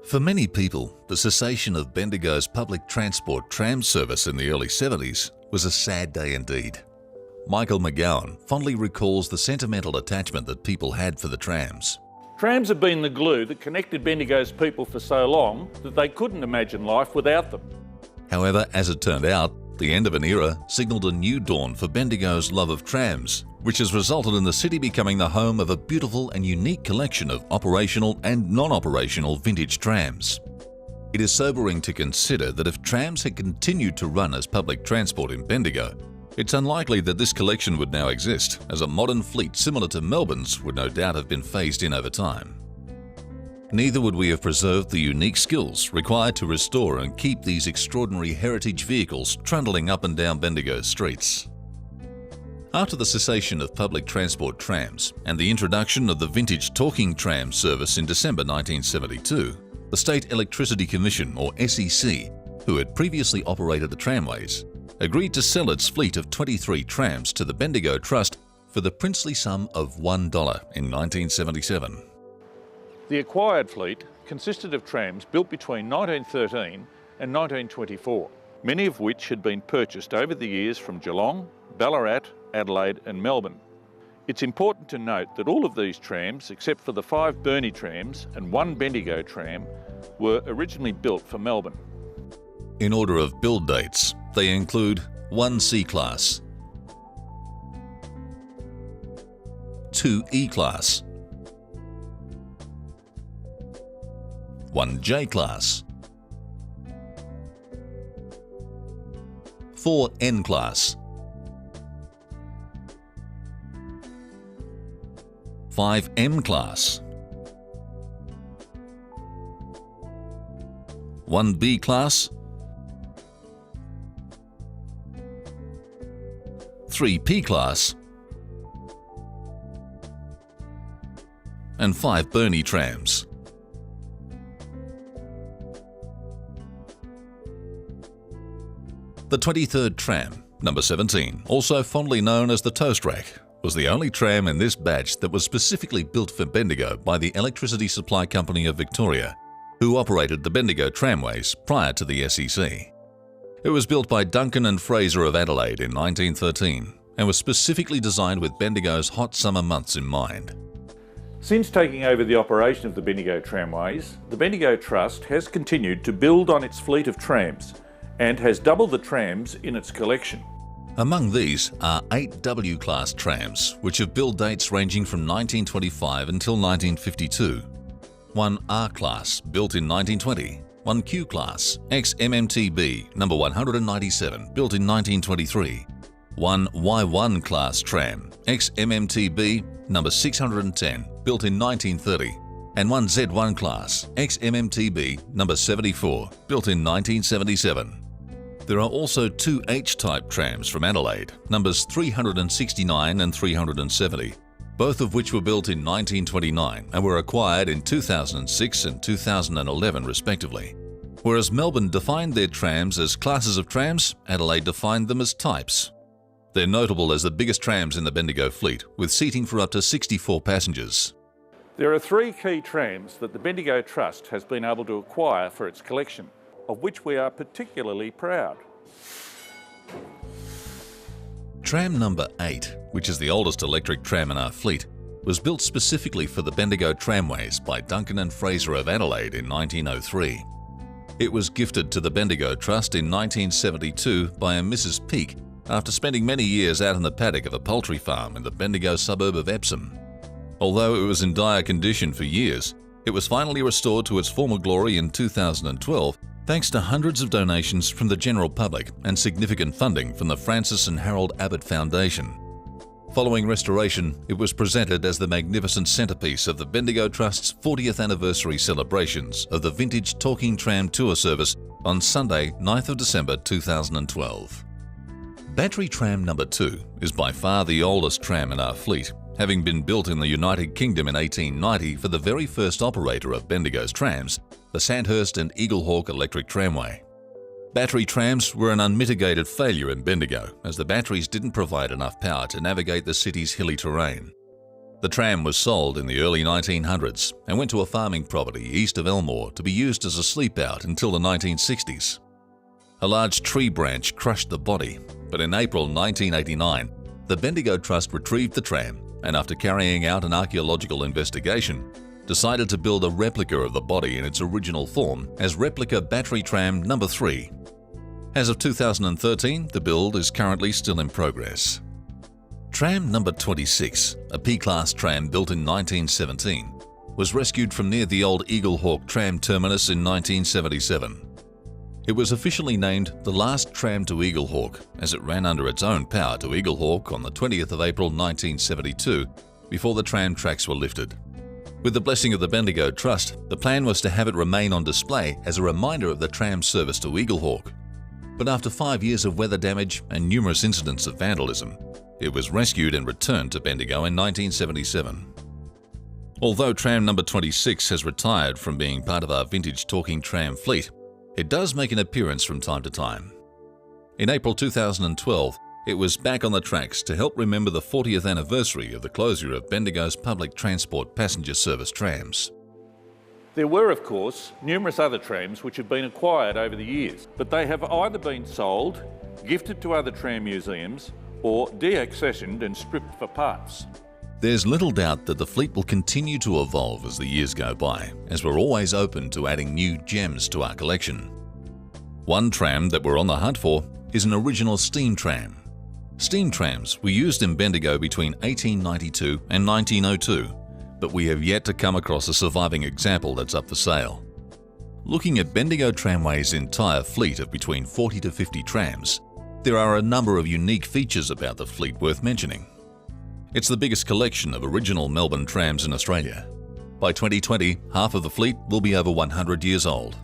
For many people, the cessation of Bendigo's public transport tram service in the early 70s was a sad day indeed. Michael McGowan fondly recalls the sentimental attachment that people had for the trams. Trams have been the glue that connected Bendigo's people for so long that they couldn't imagine life without them. However, as it turned out, the end of an era signalled a new dawn for Bendigo's love of trams, which has resulted in the city becoming the home of a beautiful and unique collection of operational and non-operational vintage trams. It is sobering to consider that if trams had continued to run as public transport in Bendigo, it's unlikely that this collection would now exist, as a modern fleet similar to Melbourne's would no doubt have been phased in over time. Neither would we have preserved the unique skills required to restore and keep these extraordinary heritage vehicles trundling up and down Bendigo's streets. After the cessation of public transport trams and the introduction of the vintage talking tram service in December 1972, the State Electricity Commission, or SEC, who had previously operated the tramways, agreed to sell its fleet of 23 trams to the Bendigo Trust for the princely sum of $1 in 1977. The acquired fleet consisted of trams built between 1913 and 1924, many of which had been purchased over the years from Geelong, Ballarat, Adelaide and Melbourne. It's important to note that all of these trams, except for the 5 Burnie trams and 1 Bendigo tram, were originally built for Melbourne. In order of build dates, they include 1 C-Class, 2 E-Class, 1 J-Class, 4 N-Class, 5 M-Class, 1 B-Class, 3 P-Class, and 5 Burnie trams. The 23rd tram, number 17, also fondly known as the Toast Rack, was the only tram in this batch that was specifically built for Bendigo by the Electricity Supply Company of Victoria, who operated the Bendigo tramways prior to the SEC. It was built by Duncan and Fraser of Adelaide in 1913 and was specifically designed with Bendigo's hot summer months in mind. Since taking over the operation of the Bendigo tramways, the Bendigo Trust has continued to build on its fleet of trams and has doubled the trams in its collection. Among these are 8 W-Class trams, which have build dates ranging from 1925 until 1952, 1 R-Class, built in 1920, 1 Q-Class, ex-MMTB, number 197, built in 1923, 1 Y1 Class tram, ex-MMTB, number 610, built in 1930, and 1 Z1 Class, ex-MMTB, number 74, built in 1977. There are also 2 H-type trams from Adelaide, numbers 369 and 370, both of which were built in 1929 and were acquired in 2006 and 2011 respectively. Whereas Melbourne defined their trams as classes of trams, Adelaide defined them as types. They're notable as the biggest trams in the Bendigo fleet, with seating for up to 64 passengers. There are 3 key trams that the Bendigo Trust has been able to acquire for its collection, of which we are particularly proud. Tram number 8, which is the oldest electric tram in our fleet, was built specifically for the Bendigo tramways by Duncan and Fraser of Adelaide in 1903. It was gifted to the Bendigo Trust in 1972 by a Mrs. Peake after spending many years out in the paddock of a poultry farm in the Bendigo suburb of Epsom. Although it was in dire condition for years, it was finally restored to its former glory in 2012 thanks to hundreds of donations from the general public and significant funding from the Francis and Harold Abbott Foundation. Following restoration, it was presented as the magnificent centrepiece of the Bendigo Trust's 40th anniversary celebrations of the vintage Talking Tram tour service on Sunday, 9th of December 2012. Battery tram number 2 is by far the oldest tram in our fleet, having been built in the United Kingdom in 1890 for the very first operator of Bendigo's trams, the Sandhurst and Eaglehawk Electric Tramway. Battery trams were an unmitigated failure in Bendigo, as the batteries didn't provide enough power to navigate the city's hilly terrain. The tram was sold in the early 1900s and went to a farming property east of Elmore to be used as a sleepout until the 1960s. A large tree branch crushed the body, but in April 1989, the Bendigo Trust retrieved the tram and, after carrying out an archaeological investigation, decided to build a replica of the body in its original form as replica battery tram number 3. As of 2013, the build is currently still in progress. Tram number 26, a P-class tram built in 1917, was rescued from near the old Eaglehawk tram terminus in 1977. It was officially named the last tram to Eaglehawk as it ran under its own power to Eaglehawk on the 20th of April 1972 before the tram tracks were lifted. With the blessing of the Bendigo Trust, the plan was to have it remain on display as a reminder of the tram's service to Eaglehawk. But after 5 years of weather damage and numerous incidents of vandalism, it was rescued and returned to Bendigo in 1977. Although tram number 26 has retired from being part of our vintage talking tram fleet, it does make an appearance from time to time. In April 2012, it was back on the tracks to help remember the 40th anniversary of the closure of Bendigo's public transport passenger service trams. There were, of course, numerous other trams which have been acquired over the years, but they have either been sold, gifted to other tram museums, or deaccessioned and stripped for parts. There's little doubt that the fleet will continue to evolve as the years go by, as we're always open to adding new gems to our collection. One tram that we're on the hunt for is an original steam tram. Steam trams were used in Bendigo between 1892 and 1902, but we have yet to come across a surviving example that's up for sale. Looking at Bendigo Tramways' entire fleet of between 40 to 50 trams, there are a number of unique features about the fleet worth mentioning. It's the biggest collection of original Melbourne trams in Australia. By 2020, half of the fleet will be over 100 years old.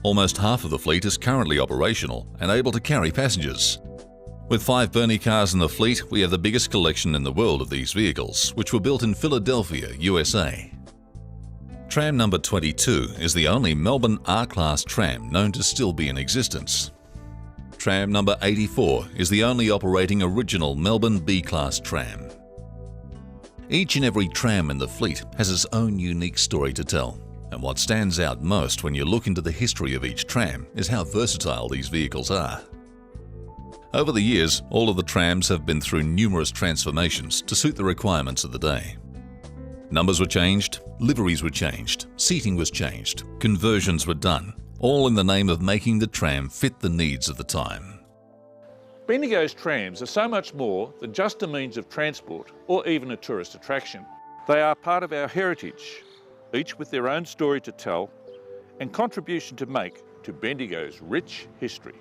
Almost half of the fleet is currently operational and able to carry passengers. With 5 Birney cars in the fleet, we have the biggest collection in the world of these vehicles, which were built in Philadelphia, USA. Tram number 22 is the only Melbourne R-Class tram known to still be in existence. Tram number 84 is the only operating original Melbourne B-Class tram. Each and every tram in the fleet has its own unique story to tell, and what stands out most when you look into the history of each tram is how versatile these vehicles are. Over the years, all of the trams have been through numerous transformations to suit the requirements of the day. Numbers were changed, liveries were changed, seating was changed, conversions were done, all in the name of making the tram fit the needs of the time. Bendigo's trams are so much more than just a means of transport or even a tourist attraction. They are part of our heritage, each with their own story to tell and contribution to make to Bendigo's rich history.